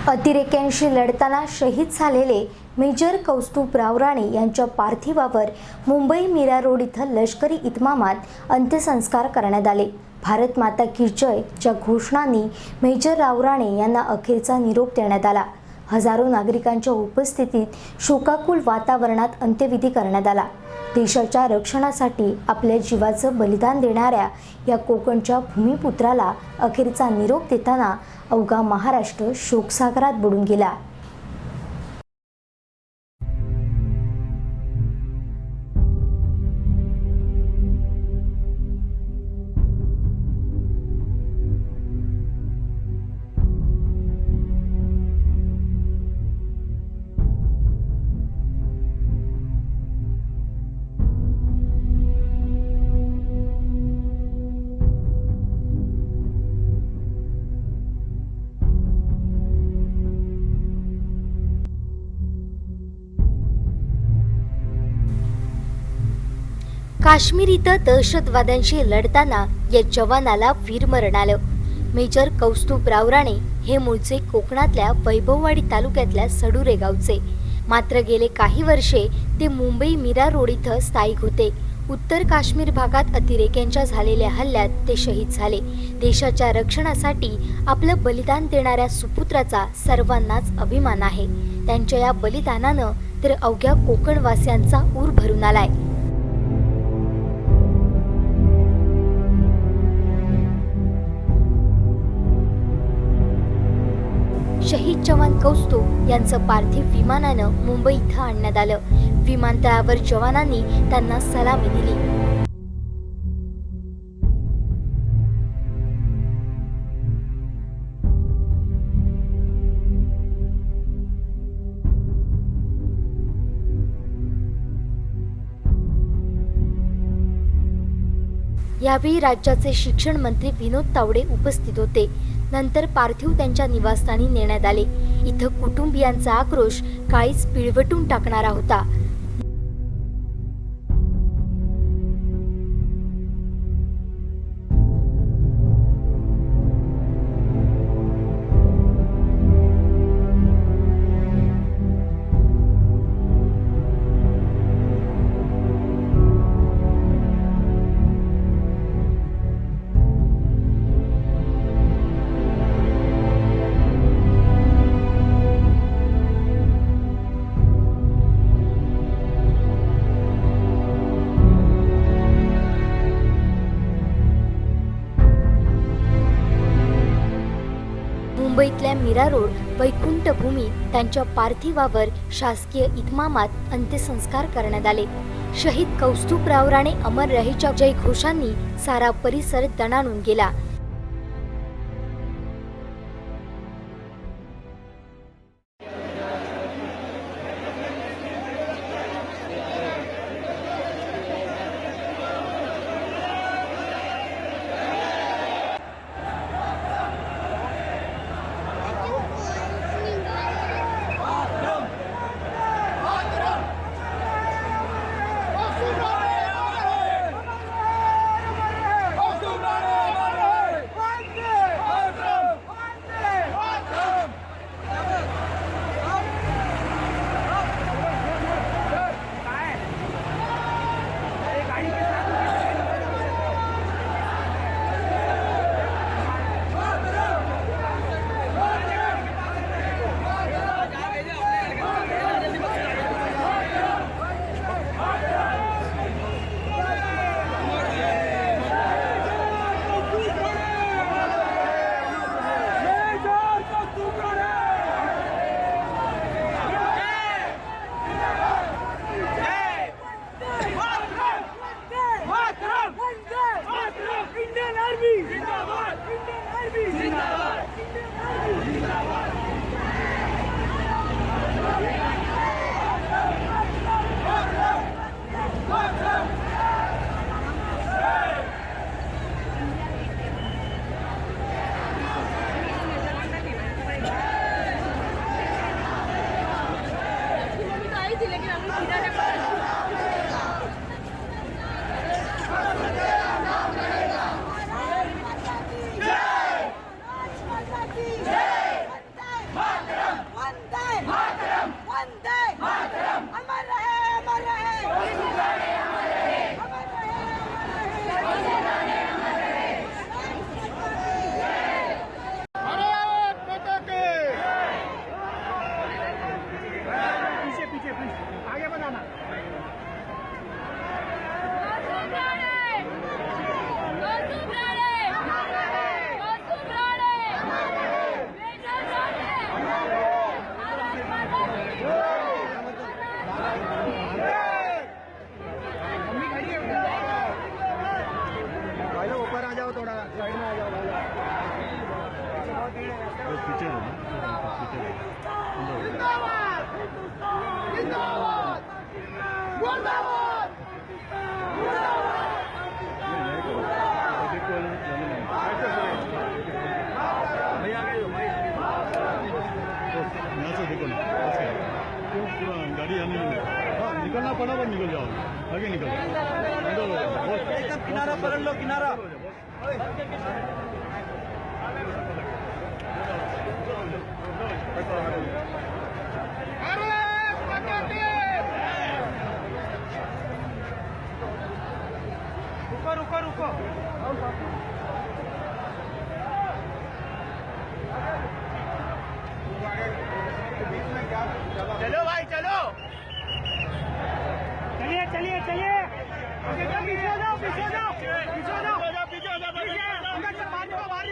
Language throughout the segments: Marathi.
अतिरेक्यांशी लढताना शहीद झालेले मेजर कौस्तुभ रावराणे यांच्या पार्थिवावर मुंबई मीरा रोड इथं लष्करी इतमामात अंत्यसंस्कार करण्यात आले। भारत माता की जयच्या घोषणांनी मेजर रावराणे यांना अखेरचा निरोप देण्यात आला। हजारो नागरिकांच्या उपस्थितीत शोकाकुल वातावरणात अंत्यविधी करण्यात आला। देशाच्या रक्षणासाठी आपल्या जीवाचं बलिदान देणाऱ्या या कोकणच्या भूमिपुत्राला अखेरचा निरोप देताना अवघा महाराष्ट्र शोकसागरात बुडून गेला। काश्मीर इथं दहशतवाद्यांशी लढताना या जवानाला वीरमरण आलं। मेजर कौस्तुभ रावराणे हे मूळचे कोकणातल्या वैभववाडी तालुक्यातल्या सडुरे गावचे, मात्र गेले काही वर्षे ते मुंबई मीरा रोड इथं स्थायिक होते। उत्तर काश्मीर भागात अतिरेक्यांच्या झालेल्या हल्ल्यात ते शहीद झाले। देशाच्या रक्षणासाठी आपलं बलिदान देणाऱ्या सुपुत्राचा सर्वांनाच अभिमान आहे। त्यांच्या या बलिदानानं तर अवघ्या कोकणवासियांचा ऊर भरून आलाय। शहीद जवान कौस्तुभ यांचं पार्थिव विमानानं मुंबई इथं आणण्यात आलं। विमानतळावर जवानांनी त्यांना सलामी दिली। यावेळी राज्याचे शिक्षण मंत्री विनोद तावडे उपस्थित होते। नंतर पार्थिव त्यांच्या निवासस्थानी नेण्यात आले। इथं कुटुंबियांचा आक्रोश काळीच पिळवटून टाकणारा होता। मुंबईतल्या मीरा रोड वैकुंठ भूमी त्यांच्या पार्थिवावर शासकीय इतमामात अंत्यसंस्कार करण्यात आले। शहीद कौस्तुभ रावराणे अमर रहेच्या जयघोषांनी सारा परिसर दणाणून गेला। Mahatma गाड़ी आने नहीं, हाँ निकलना पड़ा पर निकल जाओ, आगे निकल जाओ। एकदम किनारा पकड़ लो, किनारा। रुको रुको रुको। चलो भाई चलो, चलिए चलिए चलिए, पीछे हो जाओ, पीछे हो जाओ, पीछे हो जाओ, पीछे हो जाओ, बाहर निकलो, बाहर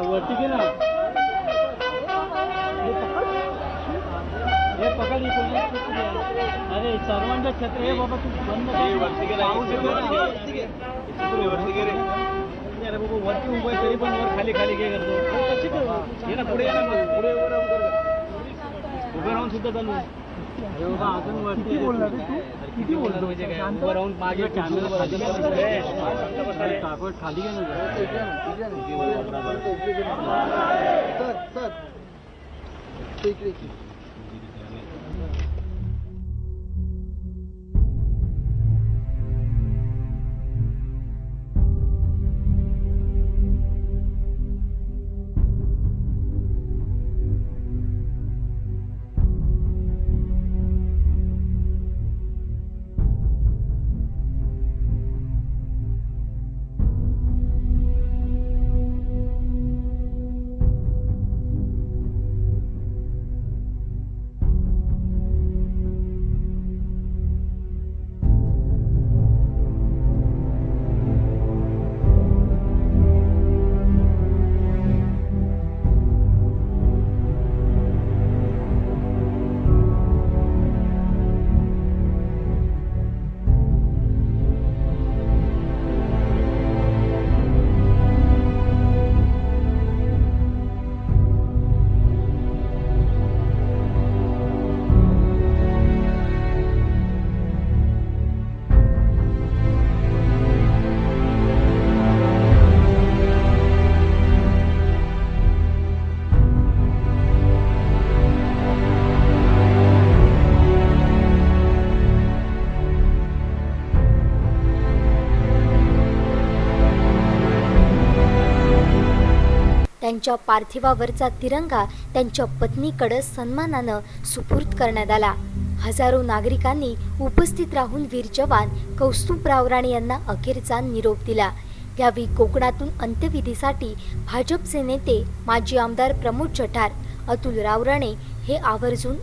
वरती गेला, हे पकड, अरे सर्वांचं छत्र हे बाबा, तू बंद वरती गेला, अरे बाबा वरती उभं आहे तरी पण वर खाली खाली काय करतो, ये ना पुढे, ये ना पुढे उभं राहून सुद्धा चालू अजून वरती बोलला तू, किती बोलतो म्हणजे काय, उभं राहून मागे कॅमेरा काकड खाली घे ना सर त्यांच्या पार्थिवावरचा तिरंगा त्यांच्या पत्नीकडे सन्मानानं सुपूर्द करण्यात आला। हजारो नागरिकांनी उपस्थित राहून वीर जवान कौस्तुभराव राणे यांना अखेरचा निरोप दिला। यावेळी कोकणातून अंत्यविधीसाठी भाजपचे नेते माजी आमदार प्रमोद जठार, अतुल राव राणे हे आवर्जून